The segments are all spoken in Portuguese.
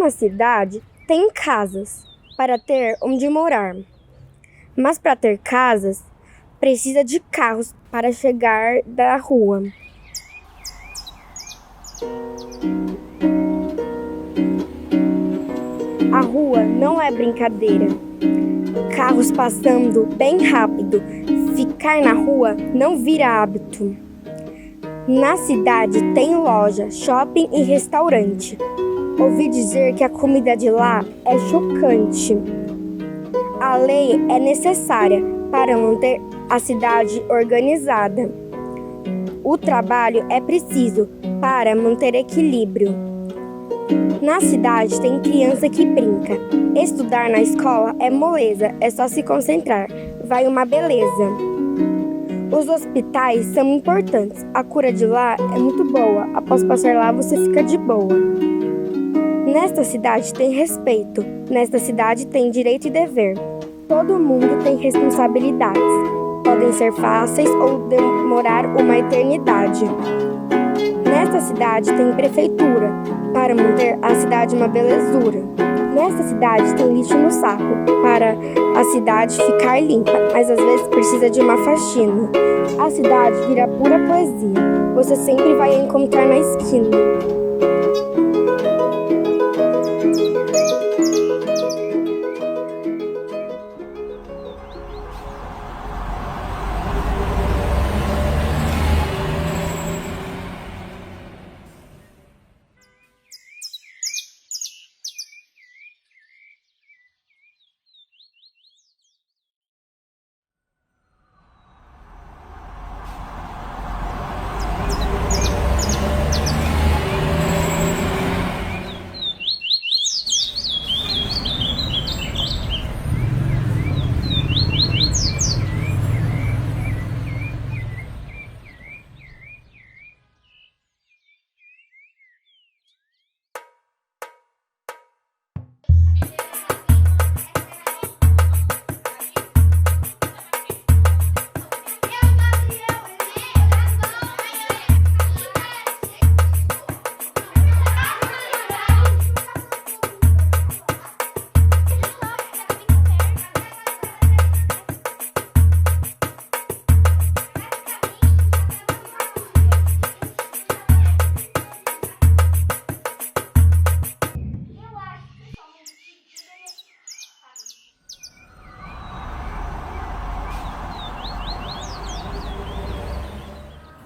uma cidade tem casas para ter onde morar, mas para ter casas precisa de carros para chegar da rua. A rua não é brincadeira. Carros passando bem rápido. Ficar na rua não vira hábito. Na cidade tem loja, shopping e restaurante. Ouvi dizer que a comida de lá é chocante. A lei é necessária para manter a cidade organizada. O trabalho é preciso para manter equilíbrio. Na cidade tem criança que brinca. Estudar na escola é moleza, é só se concentrar. Vai uma beleza. Os hospitais são importantes. A cura de lá é muito boa. Após passar lá, você fica de boa. Nesta cidade tem respeito. Nesta cidade tem direito e dever. Todo mundo tem responsabilidades. Podem ser fáceis ou demorar uma eternidade. Nesta cidade tem prefeitura, para manter a cidade uma belezura. Nesta cidade tem lixo no saco, para a cidade ficar limpa, mas às vezes precisa de uma faxina. A cidade vira pura poesia, você sempre vai encontrar na esquina.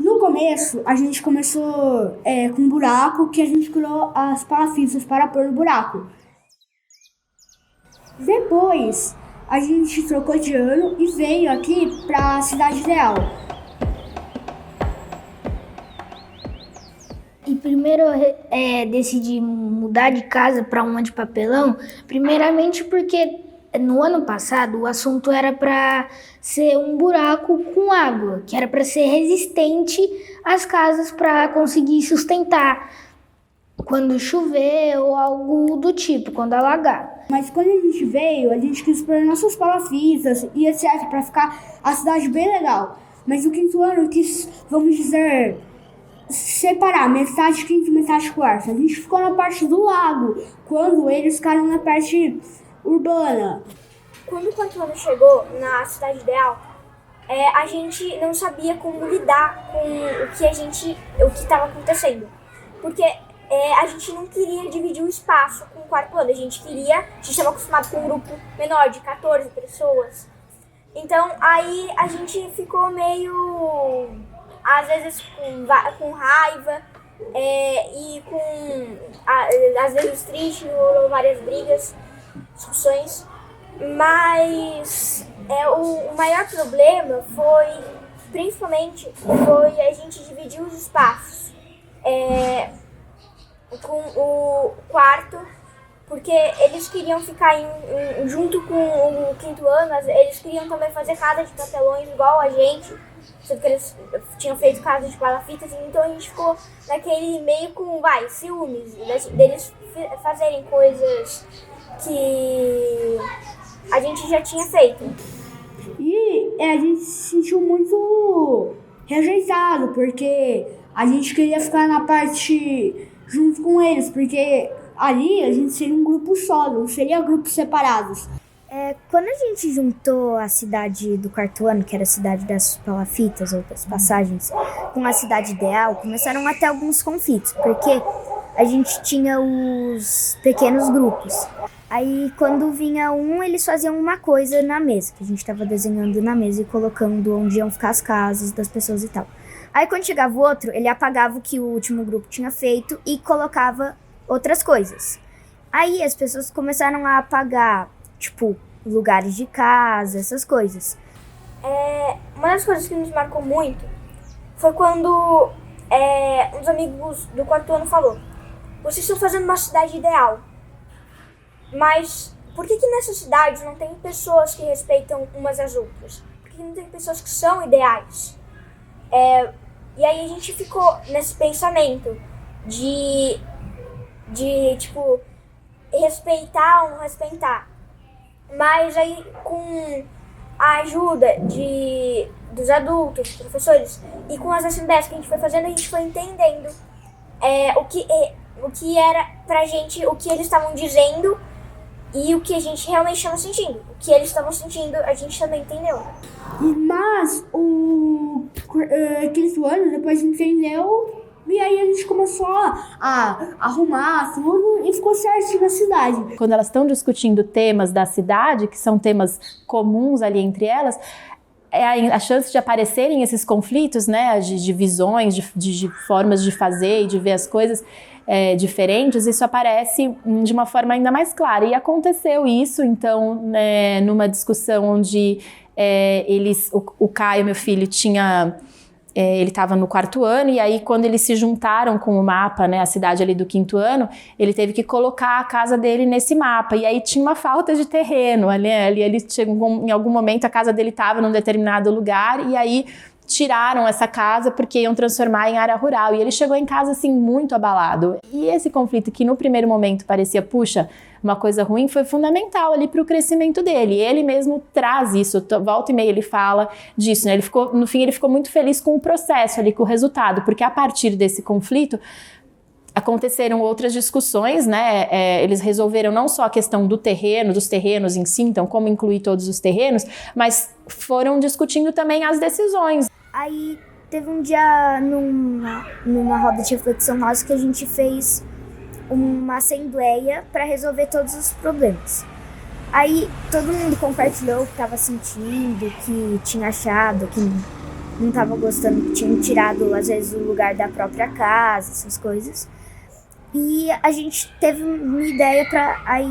No começo, a gente começou com um buraco que a gente criou as parafusos para pôr no buraco. Depois, a gente trocou de ano e veio aqui para a cidade ideal. E primeiro eu decidi mudar de casa para uma de papelão, primeiramente porque no ano passado o assunto era para ser um buraco com água, que era para ser resistente às casas para conseguir sustentar quando chover ou algo do tipo, quando alagar. Mas quando a gente veio, a gente quis pôr nossas palafitas e etc. para ficar a cidade bem legal. Mas no quinto ano quis, vamos dizer, separar metade quinto e metade quarto. A gente ficou na parte do lago, quando eles ficaram na parte urbana. Quando o quarto ano chegou na cidade ideal, a gente não sabia como lidar com o que estava acontecendo. Porque a gente não queria dividir o espaço com o quarto ano. A gente estava acostumado com um grupo menor, de 14 pessoas. Então, aí a gente ficou meio, às vezes, com raiva e às vezes triste, rolou várias brigas, discussões. Mas o maior problema principalmente, a gente dividir os espaços. Com o quarto, porque eles queriam ficar junto com o quinto ano, eles queriam também fazer casa de papelões igual a gente, só que eles tinham feito casa de palafitas, então a gente ficou naquele meio com, ciúmes, deles fazerem coisas que a gente já tinha feito. E a gente se sentiu muito rejeitado, porque a gente queria ficar na parte junto com eles, porque ali a gente seria um grupo só, não seria grupos separados. Quando a gente juntou a cidade do quarto ano, que era a cidade das palafitas ou das passagens, com a cidade ideal, começaram a ter alguns conflitos, porque a gente tinha os pequenos grupos. Aí, quando vinha um, eles faziam uma coisa na mesa, que a gente estava desenhando na mesa e colocando onde iam ficar as casas das pessoas e tal. Aí, quando chegava o outro, ele apagava o que o último grupo tinha feito e colocava outras coisas. Aí, as pessoas começaram a apagar, tipo, lugares de casa, essas coisas. Uma das coisas que nos marcou muito foi quando um dos amigos do quarto ano falou: vocês estão fazendo uma cidade ideal, mas por que nessa cidade não tem pessoas que respeitam umas às outras? Por que não tem pessoas que são ideais? E aí a gente ficou nesse pensamento de tipo, respeitar ou não respeitar. Mas aí, com a ajuda dos adultos, dos professores, e com as assembleias que a gente foi fazendo, a gente foi entendendo o que era pra gente, o que eles estavam dizendo e o que a gente realmente estava sentindo. O que eles estavam sentindo, a gente também entendeu. Mas o quinto ano depois entendeu, e aí a gente começou a arrumar tudo e ficou certinho na cidade. Quando elas estão discutindo temas da cidade, que são temas comuns ali entre elas, a chance de aparecerem esses conflitos, né, de visões, de formas de fazer e de ver as coisas diferentes, isso aparece de uma forma ainda mais clara. E aconteceu isso, então, numa discussão onde o Caio, meu filho, ele estava no quarto ano, e aí quando eles se juntaram com o mapa, né, a cidade ali do quinto ano, ele teve que colocar a casa dele nesse mapa, e aí tinha uma falta de terreno, ali ele chegou, em algum momento a casa dele estava num determinado lugar, e aí tiraram essa casa porque iam transformar em área rural, e ele chegou em casa assim muito abalado. E esse conflito que no primeiro momento parecia, puxa, uma coisa ruim, foi fundamental ali para o crescimento dele. Ele mesmo traz isso, volta e meia ele fala disso, né? No fim ele ficou muito feliz com o processo ali, com o resultado, porque a partir desse conflito aconteceram outras discussões, né? Eles resolveram não só a questão do terreno, dos terrenos em si, então como incluir todos os terrenos, mas foram discutindo também as decisões. Aí teve um dia numa roda de reflexão nossa que a gente fez uma assembleia para resolver todos os problemas. Aí todo mundo compartilhou o que estava sentindo, que tinha achado, que não estava gostando, que tinham tirado às vezes o lugar da própria casa, essas coisas. E a gente teve uma ideia para aí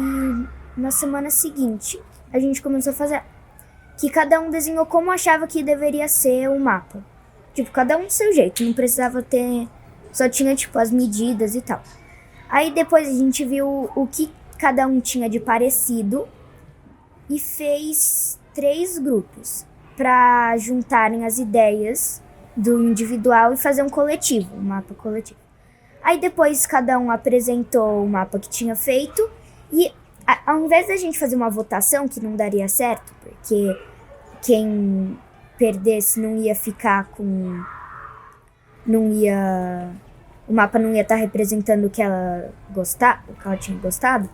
na semana seguinte a gente começou a fazer que cada um desenhou como achava que deveria ser o mapa. Tipo, cada um do seu jeito, não precisava ter, só tinha tipo as medidas e tal. Aí depois a gente viu o que cada um tinha de parecido e fez 3 grupos para juntarem as ideias do individual e fazer um coletivo, um mapa coletivo. Aí depois cada um apresentou o mapa que tinha feito e ao invés da gente fazer uma votação, que não daria certo, porque quem perdesse não ia ficar com... o mapa não ia estar representando o que ela tinha gostado.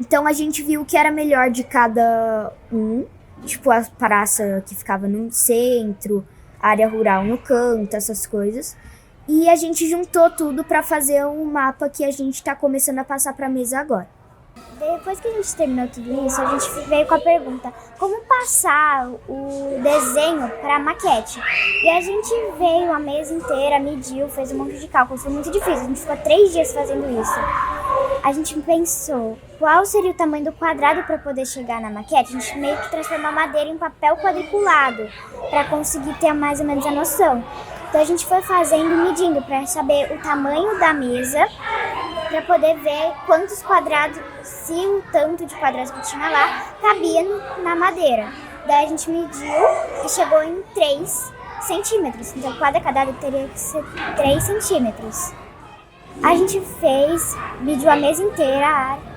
Então a gente viu o que era melhor de cada um, tipo a praça que ficava no centro, a área rural no canto, essas coisas. E a gente juntou tudo para fazer um mapa que a gente está começando a passar para a mesa agora. Depois que a gente terminou tudo isso, a gente veio com a pergunta: como passar o desenho para a maquete? E a gente veio a mesa inteira, mediu, fez um monte de cálculos, foi muito difícil, a gente ficou 3 dias fazendo isso. A gente pensou qual seria o tamanho do quadrado para poder chegar na maquete. A gente meio que transformou a madeira em papel quadriculado para conseguir ter mais ou menos a noção. Então a gente foi fazendo e medindo para saber o tamanho da mesa, para poder ver quantos quadrados, se o tanto de quadrados que tinha lá, cabia na madeira. Daí a gente mediu e chegou em 3 centímetros. Então cada quadrado teria que ser 3 centímetros. A gente mediu a mesa inteira, a área.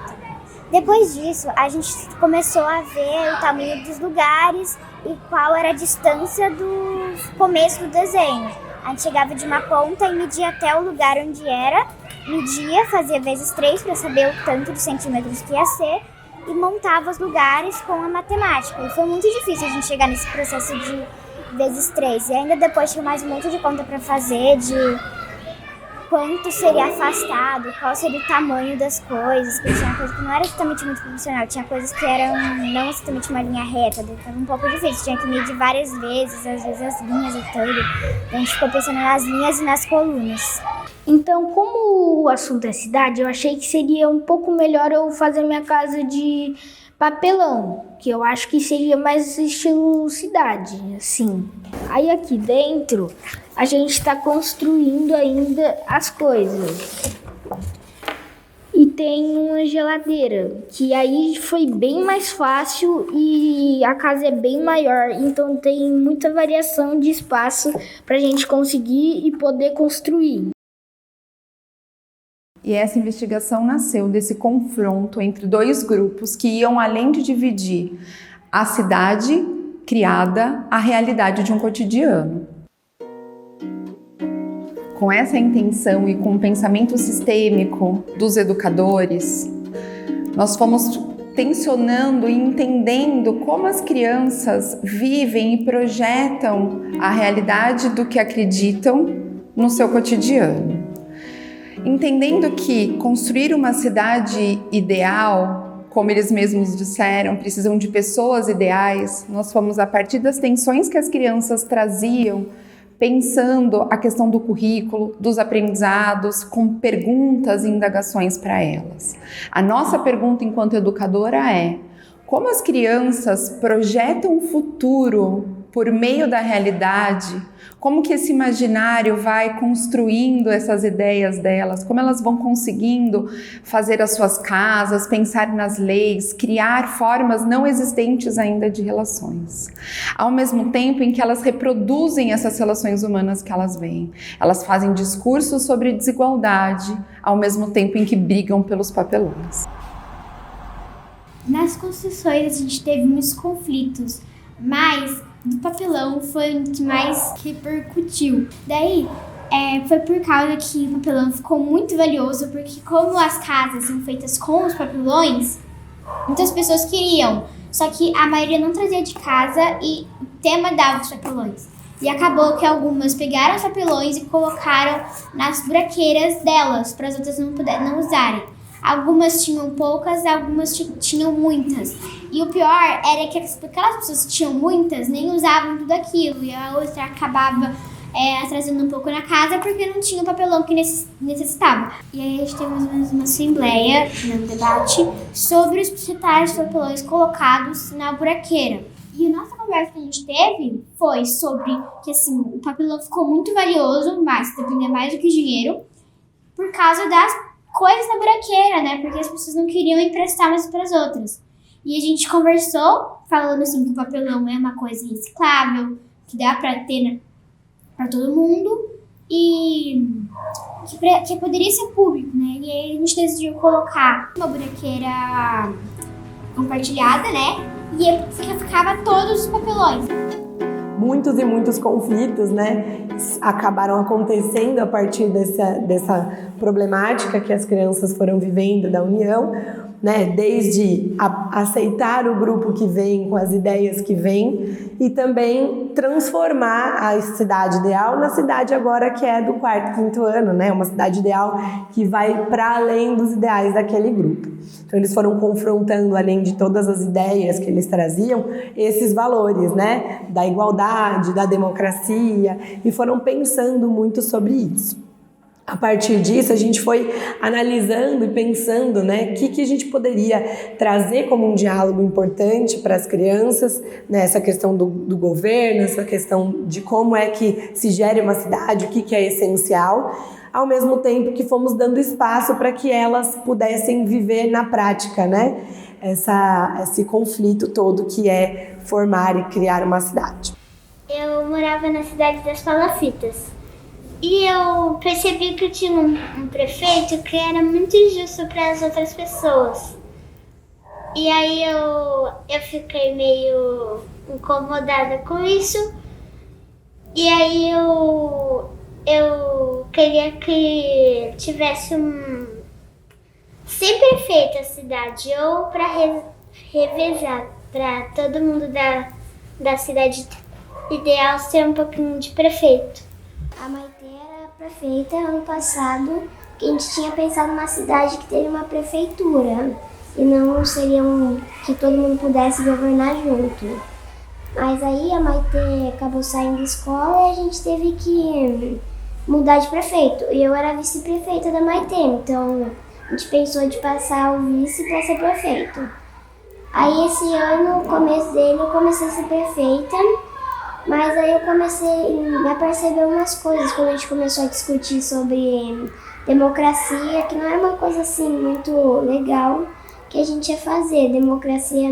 Depois disso, a gente começou a ver o tamanho dos lugares e qual era a distância do começo do desenho. A gente chegava de uma ponta e media até o lugar onde era, media, fazia vezes 3 para saber o tanto de centímetros que ia ser e montava os lugares com a matemática. E foi muito difícil a gente chegar nesse processo de vezes 3. E ainda depois tinha mais um monte de conta para fazer, de quanto seria afastado, qual seria o tamanho das coisas, porque tinha coisa que não era exatamente muito proporcional, tinha coisas que eram não exatamente uma linha reta, ficava um pouco difícil, tinha que medir várias vezes, às vezes as linhas e tudo. A gente ficou pensando nas linhas e nas colunas. Então, como o assunto é cidade, eu achei que seria um pouco melhor eu fazer minha casa de papelão, que eu acho que seria mais estilo cidade, assim. Aí aqui dentro, a gente está construindo ainda as coisas. E tem uma geladeira, que aí foi bem mais fácil e a casa é bem maior, então tem muita variação de espaço para a gente conseguir e poder construir. E essa investigação nasceu desse confronto entre 2 grupos que iam além de dividir a cidade criada à realidade de um cotidiano. Com essa intenção e com o pensamento sistêmico dos educadores, nós fomos tensionando e entendendo como as crianças vivem e projetam a realidade do que acreditam no seu cotidiano. Entendendo que construir uma cidade ideal, como eles mesmos disseram, precisam de pessoas ideais, nós fomos, a partir das tensões que as crianças traziam, pensando a questão do currículo, dos aprendizados, com perguntas e indagações para elas. A nossa pergunta enquanto educadora é: como as crianças projetam o futuro por meio da realidade? Como que esse imaginário vai construindo essas ideias delas? Como elas vão conseguindo fazer as suas casas, pensar nas leis, criar formas não existentes ainda de relações? Ao mesmo tempo em que elas reproduzem essas relações humanas que elas veem. Elas fazem discursos sobre desigualdade, ao mesmo tempo em que brigam pelos papelões. Nas construções a gente teve muitos conflitos, mas do papelão foi o que mais repercutiu. Daí, foi por causa que o papelão ficou muito valioso, porque como as casas são feitas com os papelões, muitas pessoas queriam, só que a maioria não trazia de casa e o tema dava os papelões. E acabou que algumas pegaram os papelões e colocaram nas buraqueiras delas, para as outras não usarem. Algumas tinham poucas, algumas tinham muitas. E o pior era que aquelas pessoas que tinham muitas nem usavam tudo aquilo. E a outra acabava trazendo um pouco na casa porque não tinha o papelão que necessitava. E aí a gente teve mais ou menos uma assembleia, um debate, sobre os principais papelões colocados na buraqueira. E a nossa conversa que a gente teve foi sobre que assim, o papelão ficou muito valioso, mas dependia mais do que dinheiro, por causa das coisas na buraqueira, né? Porque as pessoas não queriam emprestar mais para as outras. E a gente conversou, falando assim que o papelão é uma coisa reciclável, que dá para ter para todo mundo e que poderia ser público, né? E aí a gente decidiu colocar uma buraqueira compartilhada, né? E ficava todos os papelões. Muitos e muitos conflitos, né, acabaram acontecendo a partir dessa problemática que as crianças foram vivendo da união, né, desde aceitar o grupo que vem com as ideias que vem e também transformar a cidade ideal na cidade agora que é do 4º, 5º ano, né, uma cidade ideal que vai para além dos ideais daquele grupo. Então eles foram confrontando, além de todas as ideias que eles traziam, esses valores, né, da igualdade, da democracia, e foram pensando muito sobre isso. A partir disso, a gente foi analisando e pensando, né, o que a gente poderia trazer como um diálogo importante para as crianças, né, essa questão do governo, essa questão de como é que se gere uma cidade, o que é essencial, ao mesmo tempo que fomos dando espaço para que elas pudessem viver na prática, né, esse conflito todo que é formar e criar uma cidade. Eu morava na cidade das Palafitas. E eu percebi que tinha um prefeito que era muito injusto para as outras pessoas. E aí eu fiquei meio incomodada com isso. E aí eu queria que tivesse sem prefeito a cidade, ou para revezar, para todo mundo da cidade ideal ser um pouquinho de prefeito. A Maitê era prefeita ano passado, que a gente tinha pensado numa cidade que teria uma prefeitura e não seria que todo mundo pudesse governar junto. Mas aí a Maitê acabou saindo da escola e a gente teve que mudar de prefeito. E eu era vice-prefeita da Maitê, então a gente pensou de passar o vice para ser prefeito. Aí esse ano, no começo dele, eu comecei a ser prefeita, mas aí eu comecei a perceber umas coisas quando a gente começou a discutir sobre democracia, que não era uma coisa assim muito legal que a gente ia fazer. Democracia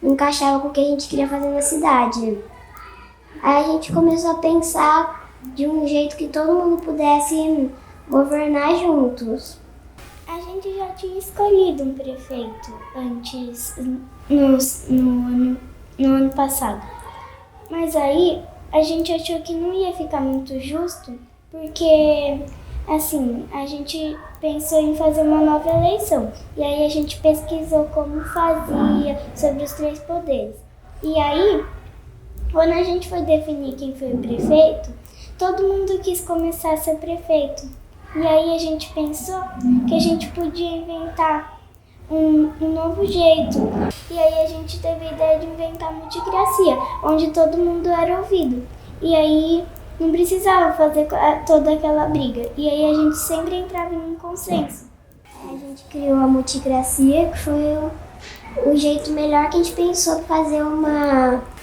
não encaixava com o que a gente queria fazer na cidade. Aí a gente começou a pensar de um jeito que todo mundo pudesse governar juntos. A gente já tinha escolhido um prefeito antes, no ano passado. Mas aí a gente achou que não ia ficar muito justo, porque assim, a gente pensou em fazer uma nova eleição. E aí a gente pesquisou como fazia, sobre os 3 poderes. E aí, quando a gente foi definir quem foi o prefeito, todo mundo quis começar a ser prefeito. E aí a gente pensou que a gente podia inventar um novo jeito. E aí a gente teve a ideia de inventar a multicracia, onde todo mundo era ouvido. E aí não precisava fazer toda aquela briga. E aí a gente sempre entrava em um consenso. A gente criou a multicracia, que foi o jeito melhor que a gente pensou de fazer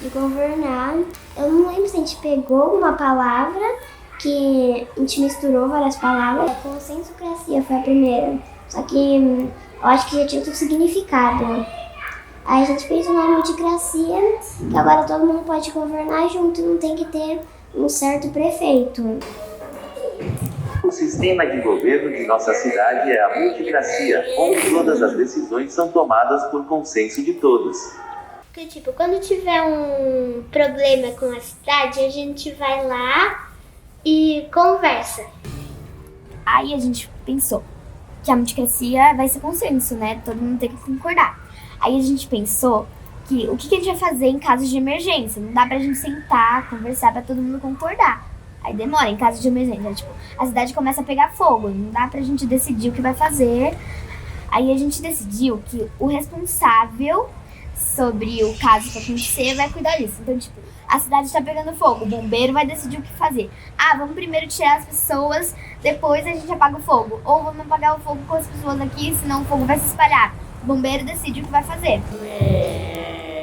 de governar. Eu não lembro se a gente pegou uma palavra, que a gente misturou várias palavras. Consensocracia foi a primeira, só que eu acho que já tinha outro significado. Aí a gente pensou na multicracia, que agora todo mundo pode governar junto, não tem que ter um certo prefeito. O sistema de governo de nossa cidade é a multicracia, onde todas as decisões são tomadas por consenso de todos. Porque, tipo, quando tiver um problema com a cidade, a gente vai lá e conversa. Aí a gente pensou que a multicracia vai ser consenso, né? Todo mundo tem que concordar. Aí a gente pensou que o que a gente vai fazer em caso de emergência. Não dá pra gente sentar, conversar pra todo mundo concordar. Aí demora em caso de emergência. Tipo, a cidade começa a pegar fogo. Não dá pra gente decidir o que vai fazer. Aí a gente decidiu que o responsável sobre o caso que acontecer vai cuidar disso. Então, tipo, a cidade está pegando fogo, o bombeiro vai decidir o que fazer. Ah, vamos primeiro tirar as pessoas, depois a gente apaga o fogo. Ou vamos apagar o fogo com as pessoas aqui, senão o fogo vai se espalhar. O bombeiro decide o que vai fazer.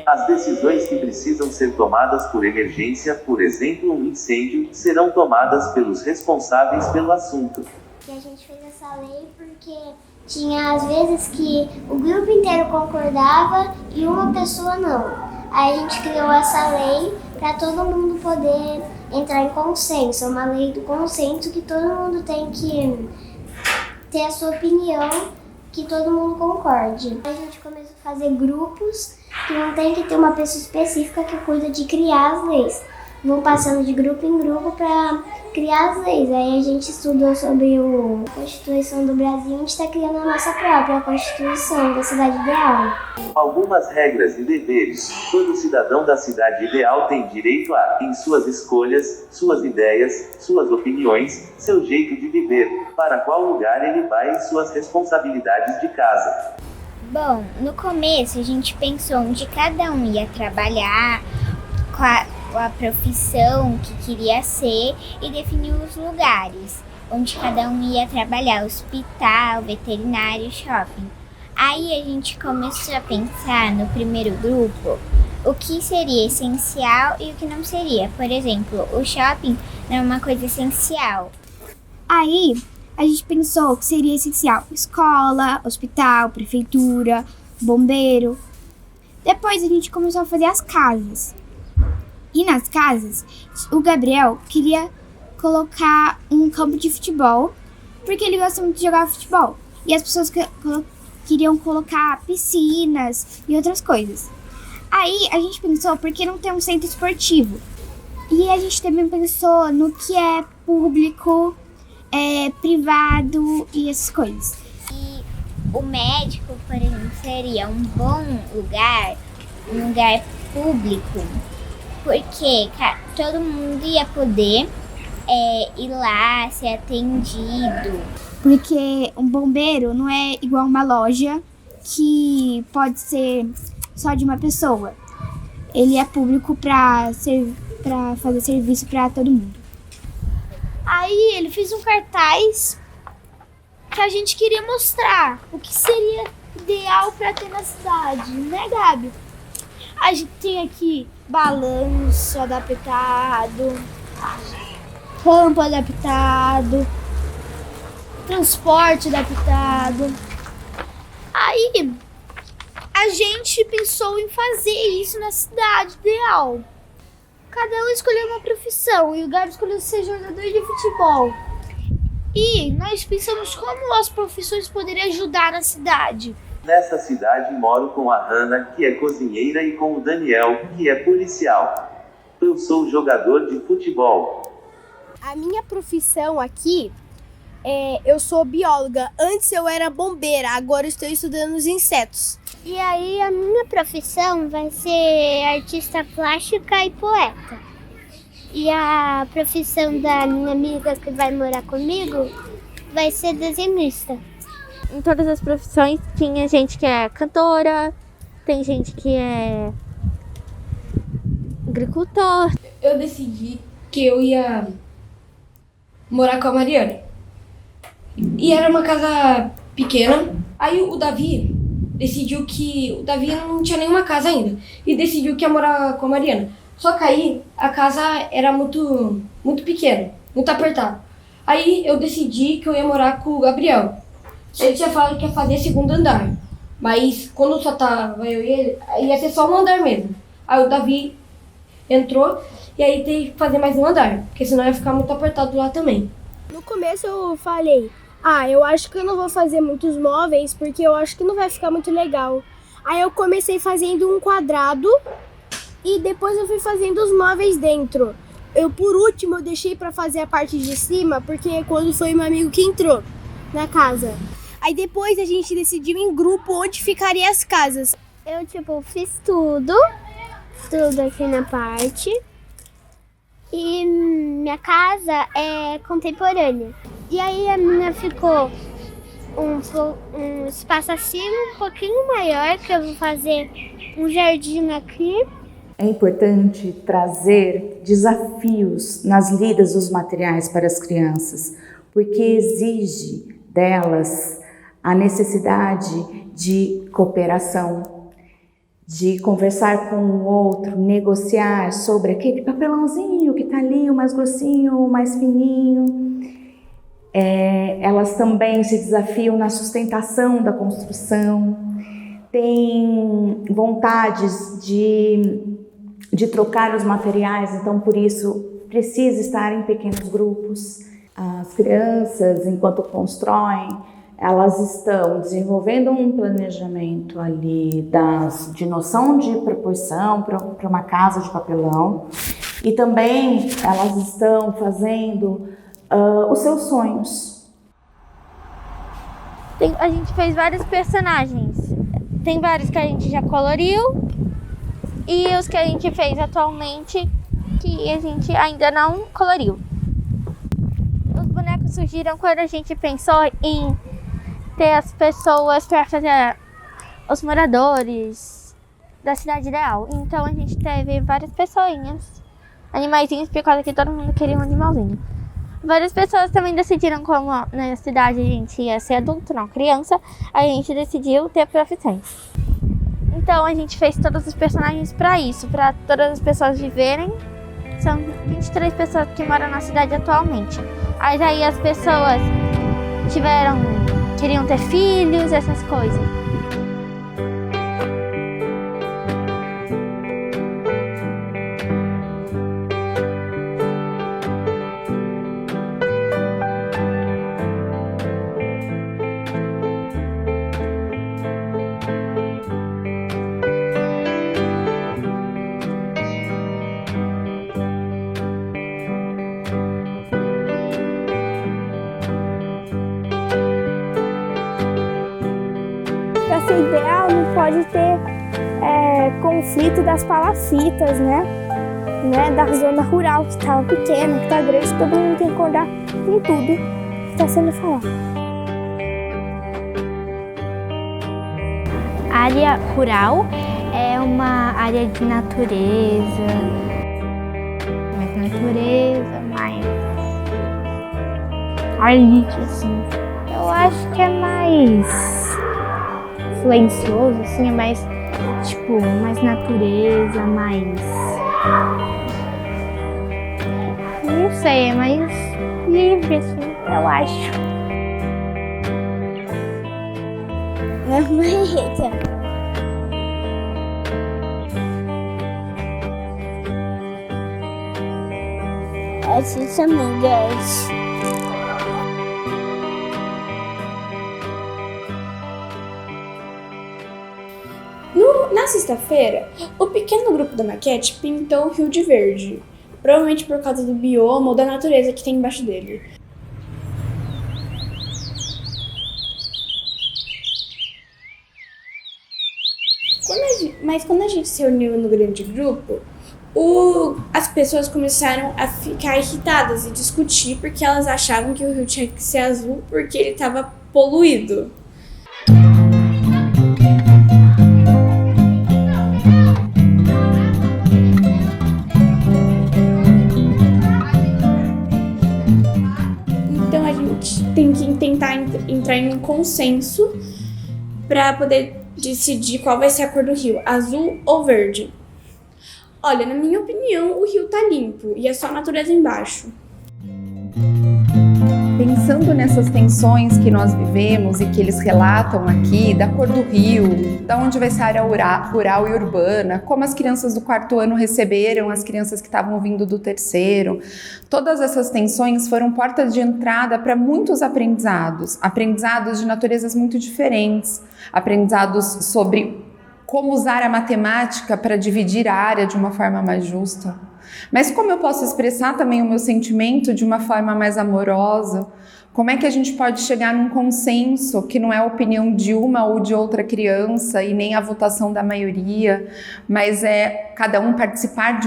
As decisões que precisam ser tomadas por emergência, por exemplo, um incêndio, serão tomadas pelos responsáveis pelo assunto. E a gente fez essa lei porque tinha às vezes que o grupo inteiro concordava e uma pessoa não. Aí a gente criou essa lei para todo mundo poder entrar em consenso. É uma lei do consenso que todo mundo tem que ter a sua opinião, que todo mundo concorde. A gente começou a fazer grupos que não tem que ter uma pessoa específica que cuida de criar as leis. Vão passando de grupo em grupo para criar as leis. Aí a gente estudou sobre a Constituição do Brasil e a gente está criando a nossa própria Constituição da Cidade Ideal. Algumas regras e deveres. Todo cidadão da cidade ideal tem direito a, em suas escolhas, suas ideias, suas opiniões, seu jeito de viver, para qual lugar ele vai e suas responsabilidades de casa. Bom, no começo a gente pensou onde cada um ia trabalhar, com a profissão que queria ser e definiu os lugares onde cada um ia trabalhar, hospital, veterinário, shopping. Aí a gente começou a pensar no primeiro grupo o que seria essencial e o que não seria. Por exemplo, o shopping não é uma coisa essencial. Aí a gente pensou que seria essencial escola, hospital, prefeitura, bombeiro. Depois a gente começou a fazer as casas. E nas casas, o Gabriel queria colocar um campo de futebol, porque ele gosta muito de jogar futebol. E as pessoas queriam colocar piscinas e outras coisas. Aí a gente pensou, por que não ter um centro esportivo? E a gente também pensou no que é público privado e essas coisas. E o médico, por exemplo, seria um bom lugar, um lugar público, porque todo mundo ia poder ir lá, ser atendido. Porque um bombeiro não é igual uma loja que pode ser só de uma pessoa. Ele é público para fazer serviço para todo mundo. Aí ele fez um cartaz que a gente queria mostrar o que seria ideal para ter na cidade, né, Gabi? A gente tem aqui balanço adaptado, rampa adaptado, transporte adaptado. Aí a gente pensou em fazer isso na cidade ideal. Cada um escolheu uma profissão e o Gabi escolheu ser jogador de futebol. E nós pensamos como as profissões poderiam ajudar na cidade. Nessa cidade moro com a Hannah, que é cozinheira, e com o Daniel, que é policial. Eu sou jogador de futebol. A minha profissão aqui eu sou bióloga. Antes eu era bombeira, agora estou estudando os insetos. E aí a minha profissão vai ser artista plástica e poeta. E a profissão da minha amiga que vai morar comigo vai ser desenhista. Em todas as profissões tinha gente que é cantora, tem gente que é agricultor. Eu decidi que eu ia morar com a Mariana. E era uma casa pequena. Aí o Davi decidiu que... O Davi não tinha nenhuma casa ainda. E decidiu que ia morar com a Mariana. Só que aí a casa era muito pequena, muito apertada. Aí eu decidi que eu ia morar com o Gabriel. Ele tinha falado que ia fazer segundo andar. Mas quando só tava eu e ele, ia ser só um andar mesmo. Aí o Davi entrou e aí tem que fazer mais um andar. Porque senão ia ficar muito apertado lá também. No começo eu falei, eu acho que eu não vou fazer muitos móveis porque eu acho que não vai ficar muito legal. Aí eu comecei fazendo um quadrado e depois eu fui fazendo os móveis dentro. Por último, eu deixei pra fazer a parte de cima porque quando foi meu amigo que entrou na casa. Aí depois a gente decidiu em grupo onde ficariam as casas. Eu, fiz tudo aqui na parte. E minha casa é contemporânea. E aí a minha ficou um espaço assim, um pouquinho maior, que eu vou fazer um jardim aqui. É importante trazer desafios nas lidas dos materiais para as crianças, porque exige delas a necessidade de cooperação, de conversar com o outro, negociar sobre aquele papelãozinho que está ali, o mais grossinho, o mais fininho. Elas também se desafiam na sustentação da construção, têm vontades de trocar os materiais, então por isso precisa estar em pequenos grupos. As crianças, enquanto constroem, elas estão desenvolvendo um planejamento ali de noção de proporção para uma casa de papelão, e também elas estão fazendo os seus sonhos. A gente fez vários personagens. Tem vários que a gente já coloriu e os que a gente fez atualmente que a gente ainda não coloriu. Os bonecos surgiram quando a gente pensou em ter as pessoas para fazer os moradores da cidade ideal. Então a gente teve várias pessoinhas, animaizinhos, por causa que todo mundo queria um animalzinho. Várias pessoas também decidiram, como na cidade a gente ia ser adulto, não criança, a gente decidiu ter profissões. Então a gente fez todos os personagens para isso, para todas as pessoas viverem. São 23 pessoas que moram na cidade atualmente. Aí as pessoas queriam ter filhos, essas coisas. ideal não pode ter conflito das palafitas, né? Da zona rural que estava pequena, que está grande, todo mundo tem que concordar com tudo que está sendo falado. Área rural é uma área de natureza, mais ar livre, assim. Eu acho que é mais silencioso, assim, é mais, mais natureza, mais... Não sei, é mais livre, assim, eu acho. Essas amigas. Na sexta-feira, o pequeno grupo da maquete pintou o rio de verde, provavelmente por causa do bioma ou da natureza que tem embaixo dele. Mas quando a gente se reuniu no grande grupo, as pessoas começaram a ficar irritadas e discutir porque elas achavam que o rio tinha que ser azul porque ele estava poluído. Então a gente tem que tentar entrar em um consenso para poder decidir qual vai ser a cor do rio, azul ou verde. Olha, na minha opinião, o rio tá limpo e é só a natureza embaixo. Pensando nessas tensões que nós vivemos e que eles relatam aqui, da cor do rio, da onde vai ser a área rural e urbana, como as crianças do 4º ano receberam as crianças que estavam vindo do 3º, todas essas tensões foram portas de entrada para muitos aprendizados de naturezas muito diferentes, aprendizados sobre como usar a matemática para dividir a área de uma forma mais justa. Mas como eu posso expressar também o meu sentimento de uma forma mais amorosa? Como é que a gente pode chegar num consenso que não é a opinião de uma ou de outra criança e nem a votação da maioria, mas é cada um participar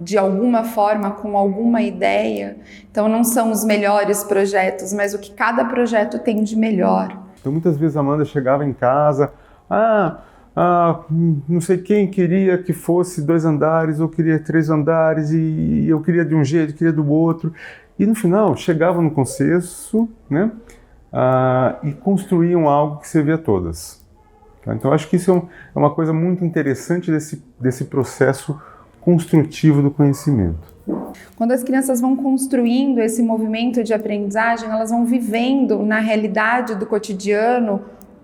de alguma forma, com alguma ideia? Então não são os melhores projetos, mas o que cada projeto tem de melhor. Então muitas vezes a Amanda chegava em casa, não sei quem queria que fosse 2 andares, ou queria 3 andares, e eu queria de um jeito, queria do outro. E no final chegava no consenso, né? E construíam algo que servia a todas. Tá? Então acho que isso é uma coisa muito interessante desse processo construtivo do conhecimento. Quando as crianças vão construindo esse movimento de aprendizagem, elas vão vivendo na realidade do cotidiano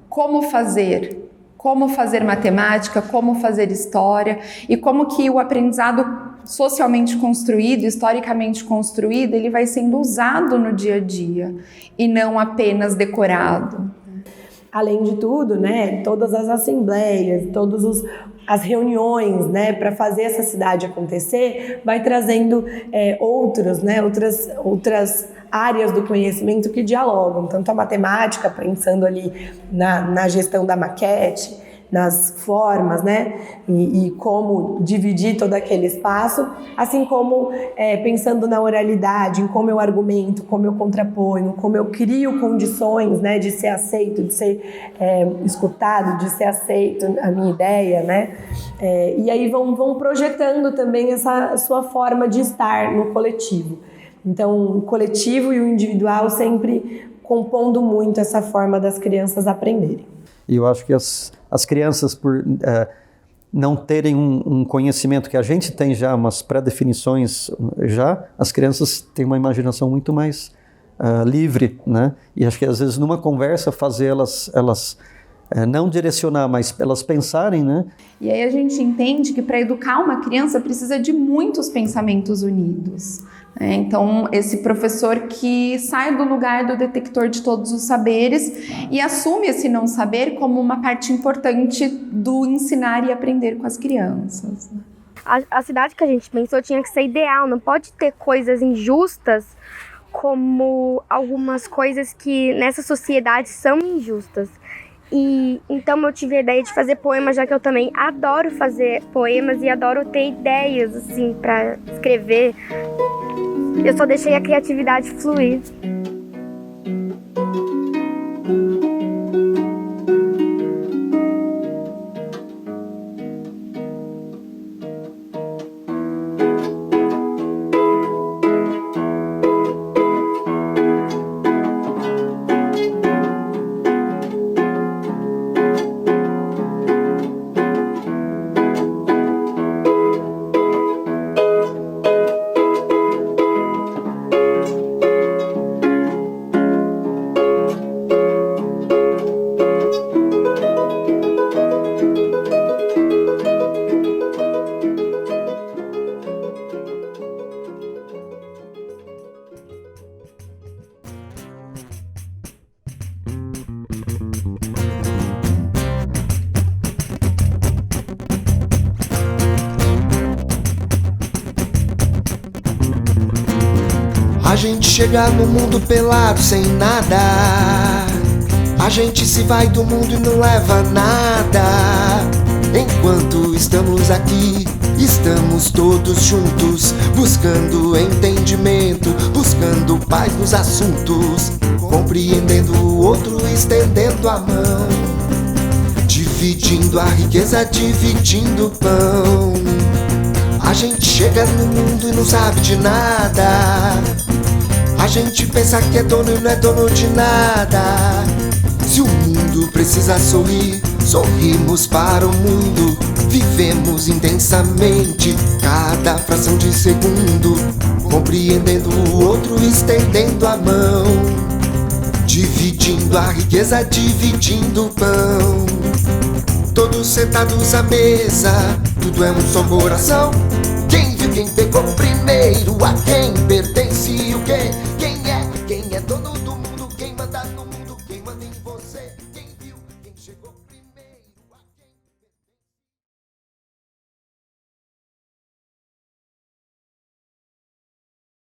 como fazer matemática, como fazer história e como que o aprendizado socialmente construído, historicamente construído, ele vai sendo usado no dia a dia e não apenas decorado. Além de tudo, né, todas as assembleias, todas as reuniões, né, para fazer essa cidade acontecer, vai trazendo outras áreas do conhecimento que dialogam, tanto a matemática, pensando ali na gestão da maquete, nas formas, né, e como dividir todo aquele espaço, assim como pensando na oralidade, em como eu argumento, como eu contraponho, como eu crio condições, né, de ser aceito, de ser escutado, de ser aceito a minha ideia, né, e aí vão projetando também essa sua forma de estar no coletivo. Então, o coletivo e o individual sempre compondo muito essa forma das crianças aprenderem. E eu acho que as crianças, por não terem um conhecimento que a gente tem já, umas pré-definições já, as crianças têm uma imaginação muito mais livre, né? E acho que às vezes numa conversa fazer elas não direcionar, mas elas pensarem, né? E aí a gente entende que para educar uma criança precisa de muitos pensamentos unidos. Então, esse professor que sai do lugar do detector de todos os saberes e assume esse não saber como uma parte importante do ensinar e aprender com as crianças. A cidade que a gente pensou tinha que ser ideal, não pode ter coisas injustas como algumas coisas que nessa sociedade são injustas. E então eu tive a ideia de fazer poemas, já que eu também adoro fazer poemas e adoro ter ideias assim para escrever. Eu só deixei a criatividade fluir. A gente chega no mundo pelado sem nada. A gente se vai do mundo e não leva nada. Enquanto estamos aqui, estamos todos juntos, buscando entendimento, buscando paz nos assuntos, compreendendo o outro, estendendo a mão, dividindo a riqueza, dividindo o pão. A gente chega no mundo e não sabe de nada. A gente pensa que é dono e não é dono de nada. Se o mundo precisa sorrir, sorrimos para o mundo. Vivemos intensamente cada fração de segundo, compreendendo o outro, estendendo a mão, dividindo a riqueza, dividindo o pão. Todos sentados à mesa, tudo é um só coração. Quem viu, quem pegou primeiro, a quem